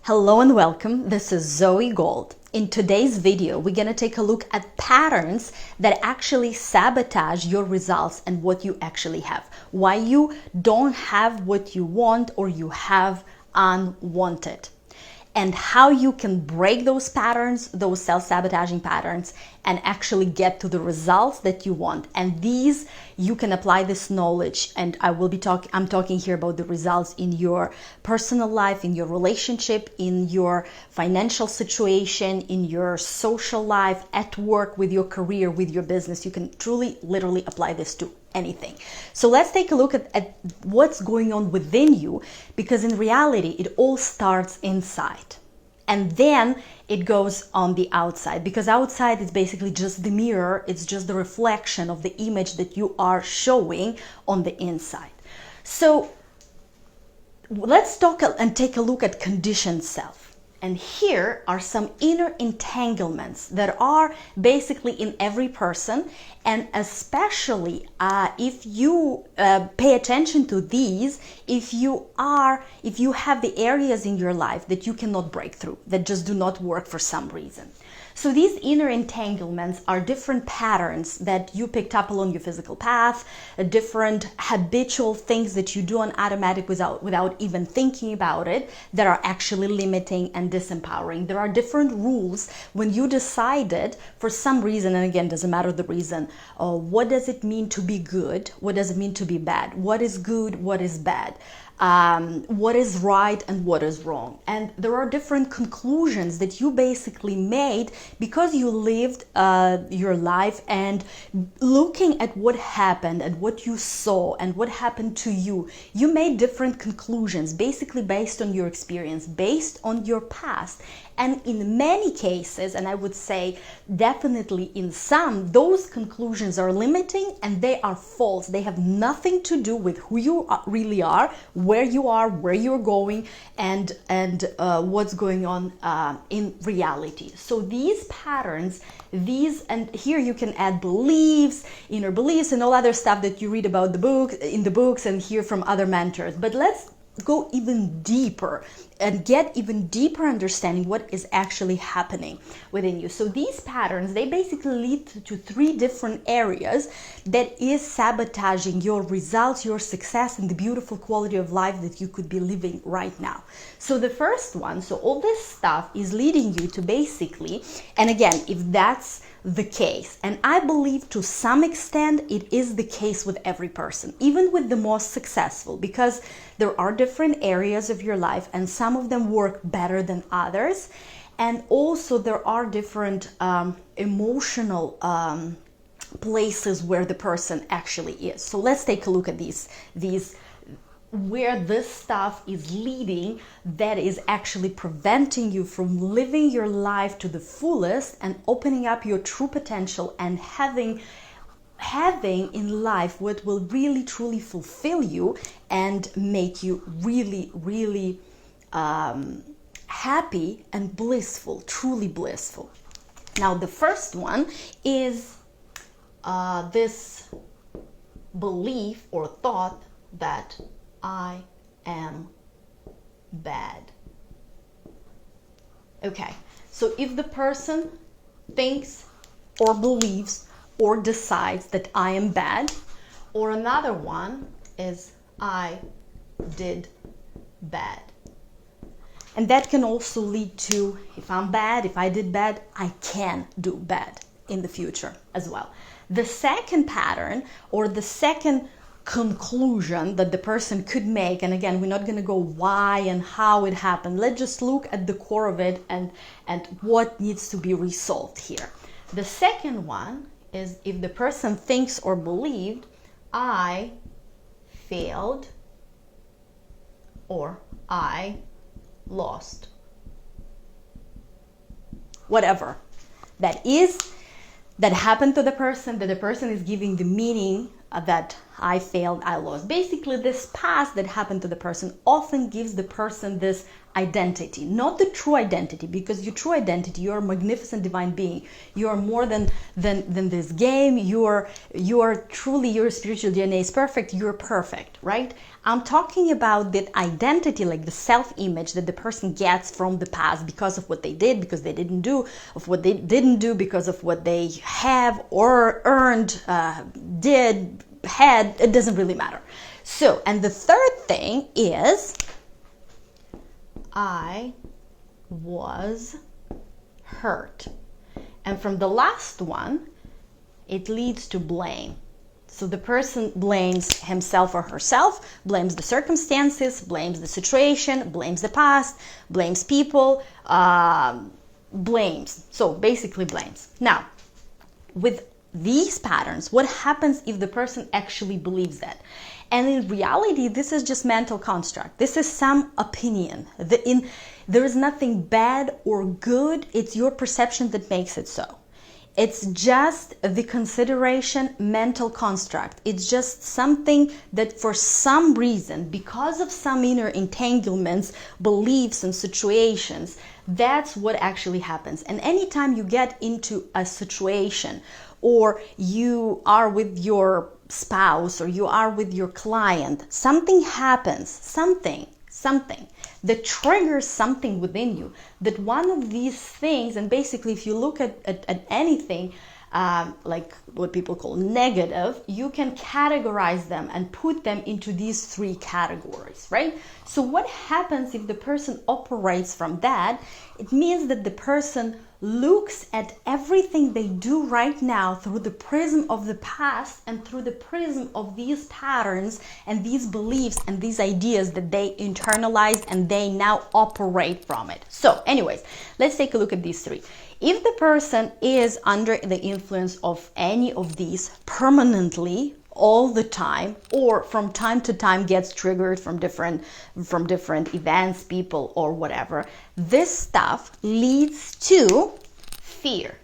Hello and welcome. This is Zoey Gold. In today's video, we're going to take a look at patterns that actually sabotage your results and what you actually have. Why you don't have what you want or you have unwanted. And how you can break those patterns, those self-sabotaging patterns, and actually get to the results that you want. And these, you can apply this knowledge, and I'm talking here about the results in your personal life, in your relationship, in your financial situation, in your social life, at work, with your career, with your business. You can truly, literally apply this to anything. So let's take a look at what's going on within you, because in reality, it all starts inside. And then it goes on the outside, because outside is basically just the mirror. It's just the reflection of the image that you are showing on the inside. So let's talk and take a look at conditioned self. And here are some inner entanglements that are basically in every person. And especially if you pay attention to these, if you have the areas in your life that you cannot break through, that just do not work for some reason. So these inner entanglements are different patterns that you picked up along your physical path, different habitual things that you do on automatic without even thinking about it, that are actually limiting and disempowering. There are different rules when you decided for some reason, and again, doesn't matter the reason, what does it mean to be good? What does it mean to be bad? What is good? What is bad? What is right and what is wrong. And there are different conclusions that you basically made because you lived your life, and looking at what happened and what you saw and what happened to you, you made different conclusions basically based on your experience, based on your past. And in many cases, and I would say definitely in some, those conclusions are limiting and they are false. They have nothing to do with who you really are, where you're going, and what's going on in reality. So these patterns, and here you can add beliefs, inner beliefs, and all other stuff that you read about in the books and hear from other mentors. But let's go even deeper and get even deeper understanding what is actually happening within you. So these patterns, they basically lead to three different areas that is sabotaging your results, your success, and the beautiful quality of life that you could be living right now. So the first one, so all this stuff is leading you to basically, and again, if that's the case, and I believe to some extent it is the case with every person, even with the most successful, because there are different areas of your life and some of them work better than others, and also there are different emotional places where the person actually is. So let's take a look at these where this stuff is leading, that is actually preventing you from living your life to the fullest and opening up your true potential and having in life what will really truly fulfill you and make you really, really happy and blissful, truly blissful. Now the first one is this belief or thought that I am bad. Okay, so if the person thinks or believes or decides that I am bad, or another one is I did bad. And that can also lead to, if I'm bad, if I did bad, I can do bad in the future as well. The second pattern, or the second conclusion that the person could make, and again, we're not going to go why and how it happened. Let's just look at the core of it and what needs to be resolved here. The second one is if the person thinks or believed I failed or I lost. Whatever that is that happened to the person, that the person is giving the meaning that I failed, I lost. Basically, this past that happened to the person often gives the person this identity, not the true identity, because your true identity, you're a magnificent divine being. You are more than this game. You are truly, your spiritual DNA is perfect. You're perfect, right? I'm talking about that identity, like the self-image that the person gets from the past because of what they did, because they didn't do, of what they didn't do, because of what they have or earned, did, had. It doesn't really matter. So, and the third thing is, I was hurt. And from the last one, it leads to blame. So the person blames himself or herself, blames the circumstances, blames the situation, blames the past, blames people, blames. So basically blames. Now, with these patterns, what happens if the person actually believes that? And in reality, this is just mental construct. This is some opinion. There is nothing bad or good. It's your perception that makes it so. It's just the consideration, mental construct. It's just something that for some reason, because of some inner entanglements, beliefs and situations, that's what actually happens. And anytime you get into a situation, or you are with your spouse, or you are with your client, something happens, something that triggers something within you, that one of these things, and basically if you look at anything like what people call negative, you can categorize them and put them into these three categories, right? So what happens if the person operates from that? It means that the person looks at everything they do right now through the prism of the past and through the prism of these patterns and these beliefs and these ideas that they internalized, and they now operate from it. So anyways, let's take a look at these three. If the person is under the influence of any of these permanently, all the time, or from time to time gets triggered from different events, people, or whatever, this stuff leads to fear.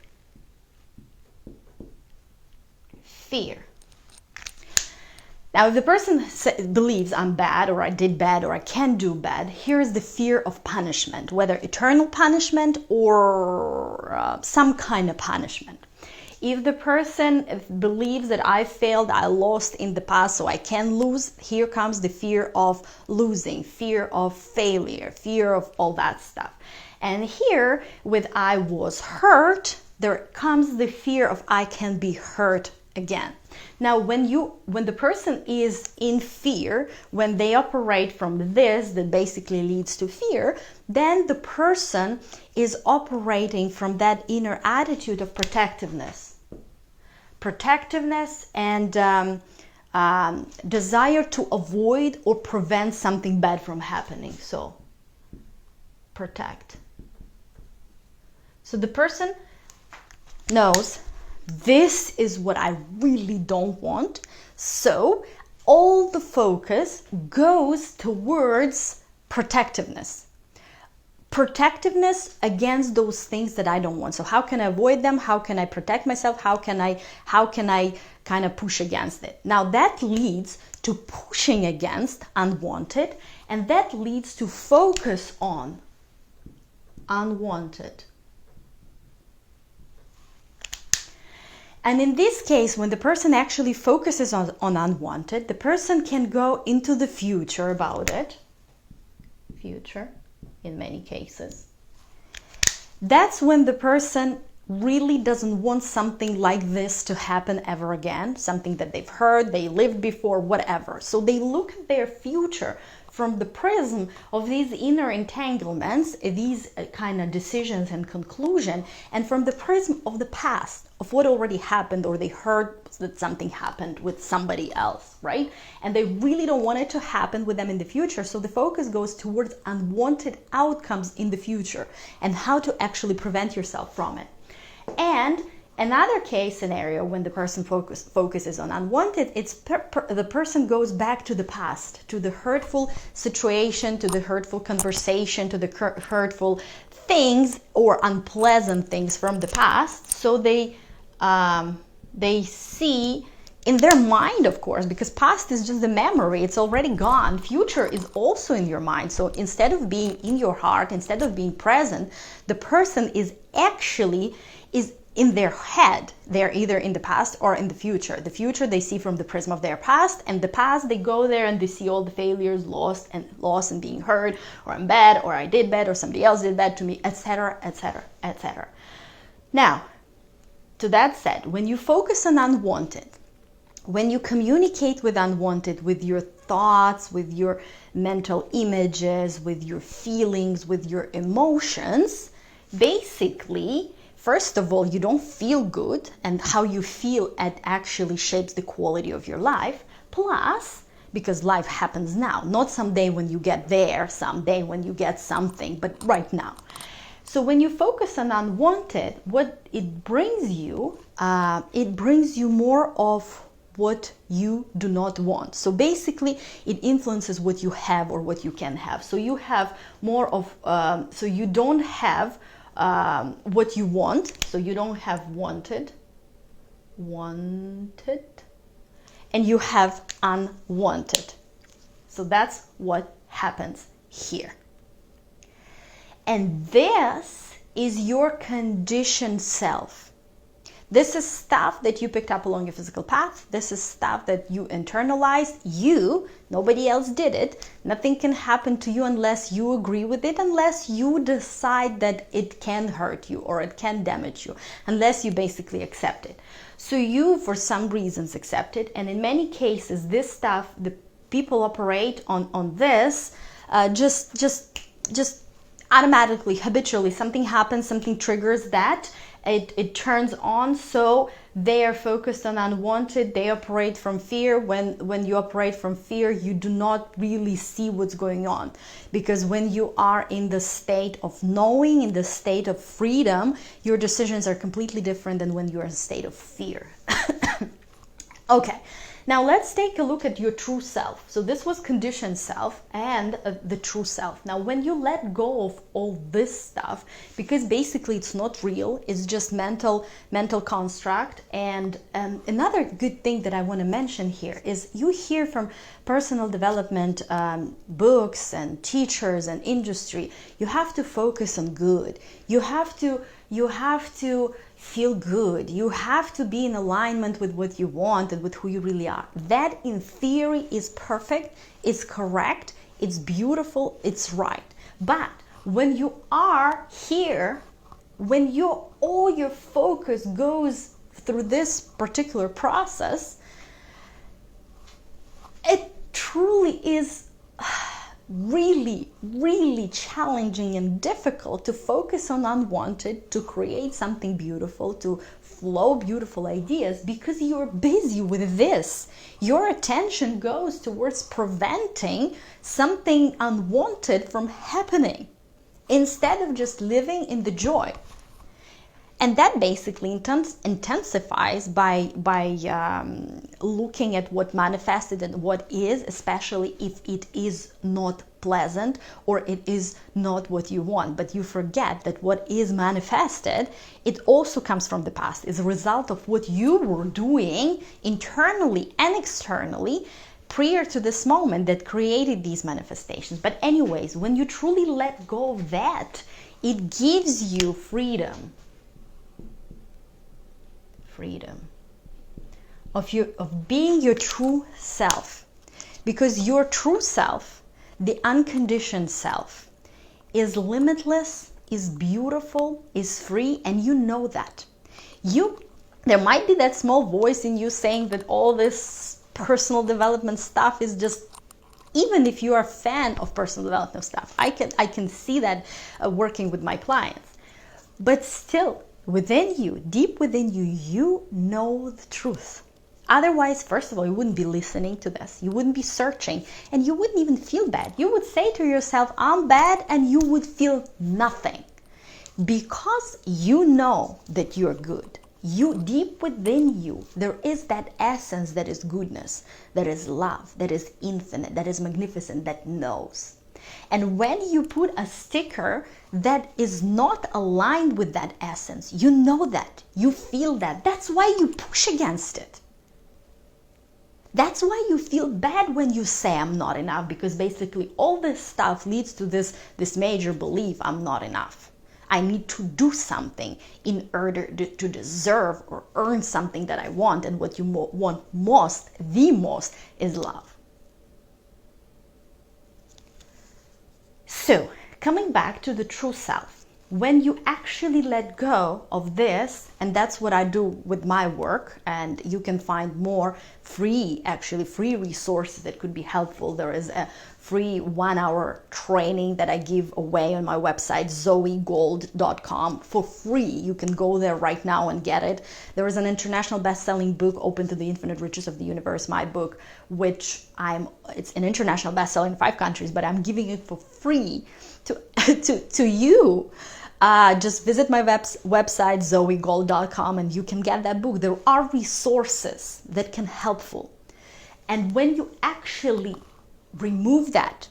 Fear. Now, if the person believes I'm bad, or I did bad, or I can do bad, here is the fear of punishment, whether eternal punishment or some kind of punishment. If the person believes that I failed, I lost in the past, so I can lose, here comes the fear of losing, fear of failure, fear of all that stuff. And here, with I was hurt, there comes the fear of I can be hurt again. Now, when the person is in fear, when they operate from this, that basically leads to fear, then the person is operating from that inner attitude of protectiveness and desire to avoid or prevent something bad from happening. So, protect. So the person knows, this is what I really don't want. So all the focus goes towards protectiveness. Protectiveness against those things that I don't want. So how can I avoid them? How can I protect myself? How can I kind of push against it? Now that leads to pushing against unwanted, and that leads to focus on unwanted. And in this case, when the person actually focuses on unwanted, the person can go into the future about it. Future, in many cases. That's when the person really doesn't want something like this to happen ever again, something that they've heard, they lived before, whatever. So they look at their future from the prism of these inner entanglements, these kind of decisions and conclusion, and from the prism of the past, of what already happened, or they heard that something happened with somebody else, right? And they really don't want it to happen with them in the future. So the focus goes towards unwanted outcomes in the future and how to actually prevent yourself from it. And another case scenario, when the person focuses on unwanted, it's the person goes back to the past, to the hurtful situation, to the hurtful conversation, to the hurtful things or unpleasant things from the past. So they see in their mind, of course, because past is just the memory, it's already gone. Future is also in your mind. So instead of being in your heart, instead of being present, the person is actually in their head. They're either in the past or in the future. The future they see from the prism of their past, and the past they go there and they see all the failures, loss and being hurt, or I'm bad, or I did bad, or somebody else did bad to me, etc., etc., etc. Now, to that said, when you focus on unwanted, when you communicate with unwanted, with your thoughts, with your mental images, with your feelings, with your emotions, basically, first of all, you don't feel good, and how you feel it actually shapes the quality of your life. Plus, because life happens now, not someday when you get there, someday when you get something, but right now. So when you focus on unwanted, what it brings you more of what you do not want. So basically, it influences what you have or what you can have. So you have more of, so you don't have what you want. So you don't have wanted, and you have unwanted. So that's what happens here. And this is your conditioned self. This is stuff that you picked up along your physical path. This is stuff that you internalized. Nobody else did it. Nothing can happen to you unless you agree with it, unless you decide that it can hurt you or it can damage you, unless you basically accept it. So you, for some reasons, accept it. And in many cases, this stuff, the people operate on this just automatically, habitually. Something happens, something triggers that. It turns on, so they are focused on unwanted. They operate from fear. When you operate from fear, you do not really see what's going on, because when you are in the state of knowing, in the state of freedom, your decisions are completely different than when you are in a state of fear. Okay. Now let's take a look at your true self. So this was conditioned self and the true self. Now when you let go of all this stuff, because basically it's not real, it's just mental construct. And another good thing that I want to mention here is you hear from personal development books and teachers and industry, you have to focus on good. You have to feel good. You have to be in alignment with what you want and with who you really are. That in theory is perfect, it's correct, it's beautiful, it's right. But when you are here, when all your focus goes through this particular process, it truly is really challenging and difficult to focus on unwanted, to create something beautiful, to flow beautiful ideas, because you're busy with this. Your attention goes towards preventing something unwanted from happening instead of just living in the joy. And that basically intensifies by looking at what manifested and what is, especially if it is not pleasant or it is not what you want. But you forget that what is manifested, it also comes from the past. It's a result of what you were doing internally and externally prior to this moment that created these manifestations. But anyways, when you truly let go of that, it gives you freedom of being your true self, because your true self, the unconditioned self, is limitless, is beautiful, is free, and you know that. There might be that small voice in you saying that all this personal development stuff is just, even if you are a fan of personal development stuff, I can see that working with my clients, but still, within you, deep within you, you know the truth. Otherwise, first of all, you wouldn't be listening to this. You wouldn't be searching, and you wouldn't even feel bad. You would say to yourself, I'm bad, and you would feel nothing. Because you know that you're good. Deep within you, there is that essence that is goodness, that is love, that is infinite, that is magnificent, that knows. And when you put a sticker that is not aligned with that essence, you know that, you feel that. That's why you push against it. That's why you feel bad when you say I'm not enough, because basically all this stuff leads to this major belief: I'm not enough. I need to do something in order to deserve or earn something that I want. And what you want most, the most, is love. So, coming back to the true self, when you actually let go of this, and that's what I do with my work, and you can find more free resources that could be helpful. There is a free 1-hour training that I give away on my website, zoeygold.com, for free. You can go there right now and get it. There is an international best-selling book, Open to the Infinite Riches of the Universe, my book, which it's an international bestseller in 5 countries, but I'm giving it for free to you. Just visit my website, zoeygold.com, and you can get that book. There are resources that can helpful. And when you actually remove that,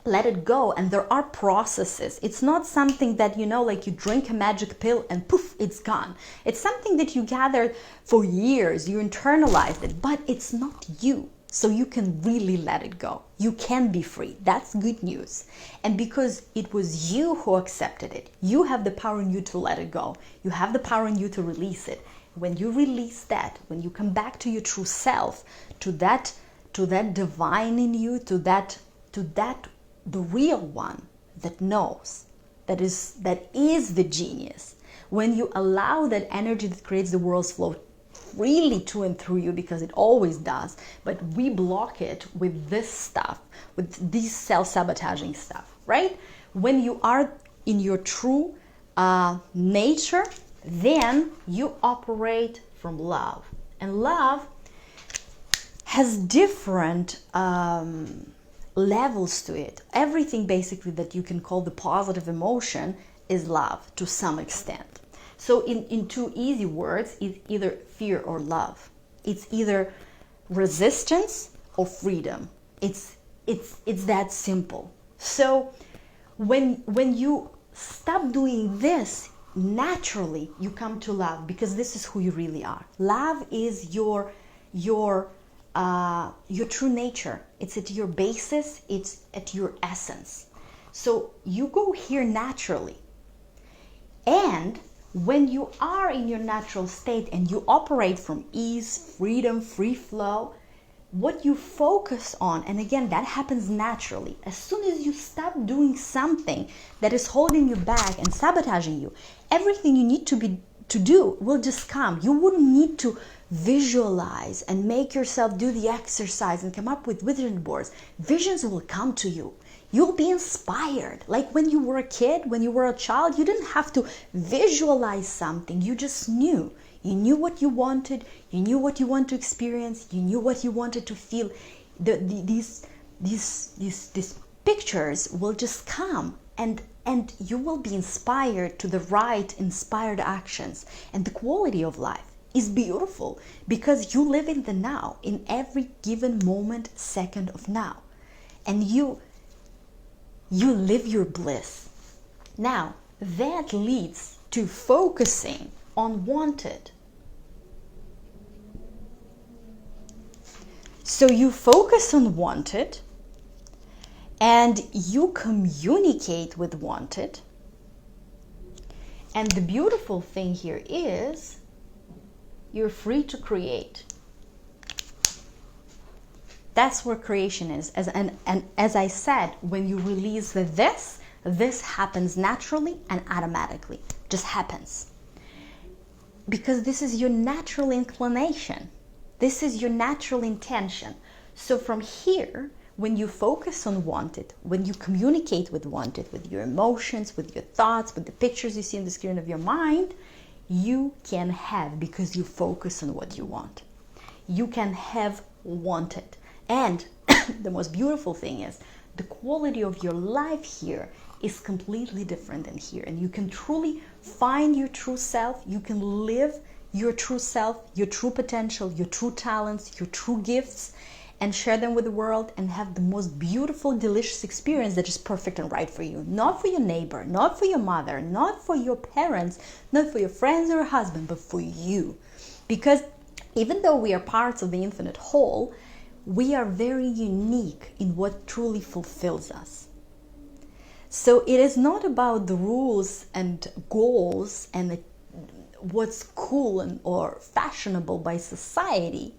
let it go, and there are processes. It's not something that, like you drink a magic pill and poof, it's gone. It's something that you gathered for years, you internalized it, but it's not you. So you can really let it go. You can be free. That's good news. And because it was you who accepted it, you have the power in you to let it go. You have the power in you to release it. When you release that, when you come back to your true self, to that divine in you, to that the real one that knows, that is the genius. When you allow that energy that creates the world's flow freely to and through you, because it always does, but we block it with this stuff, with these self-sabotaging stuff, right? When you are in your true nature, then you operate from love. And love has different levels to it. Everything basically that you can call the positive emotion is love to some extent. So in 2 easy words, it's either fear or love. It's either resistance or freedom. It's that simple. So when you stop doing this, naturally you come to love, because this is who you really are. Love is your true nature. It's at your basis. It's at your essence. So you go here naturally. And when you are in your natural state and you operate from ease, freedom, free flow, what you focus on, and again, that happens naturally. As soon as you stop doing something that is holding you back and sabotaging you, everything you need to do will just come. You wouldn't need to visualize and make yourself do the exercise and come up with vision boards. Visions will come to you. You'll be inspired. Like when you were a kid, when you were a child, you didn't have to visualize something. You just knew. You knew what you wanted. You knew what you want to experience. You knew what you wanted to feel. These pictures will just come, and you will be inspired to the right inspired actions. And the quality of life is beautiful because you live in the now, in every given moment, second of now. And you live your bliss. Now, that leads to focusing on wanted. So you focus on wanted and you communicate with wanted. And the beautiful thing here is you're free to create. That's where creation is. And as I said, when you release this happens naturally and automatically. Just happens. Because this is your natural inclination. This is your natural intention. So from here, when you focus on wanted, when you communicate with wanted, with your emotions, with your thoughts, with the pictures you see on the screen of your mind, you can have, because you focus on what you want. You can have wanted. And the most beautiful thing is the quality of your life here is completely different than here. And you can truly find your true self. You can live your true self, your true potential, your true talents, your true gifts, and share them with the world and have the most beautiful, delicious experience that is perfect and right for you. Not for your neighbor, not for your mother, not for your parents, not for your friends or husband, but for you. Because even though we are parts of the infinite whole, We are very unique in what truly fulfills us. So it is not about the rules and goals and what's cool and or fashionable by society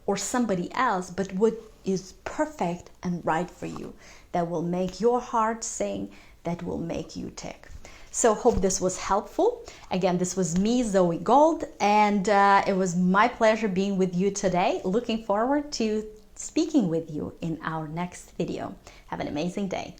or somebody else, but what is perfect and right for you, that will make your heart sing, that will make you tick. So hope this was helpful. Again, this was me, Zoey Gold, and it was my pleasure being with you today. Looking forward to speaking with you in our next video. Have an amazing day.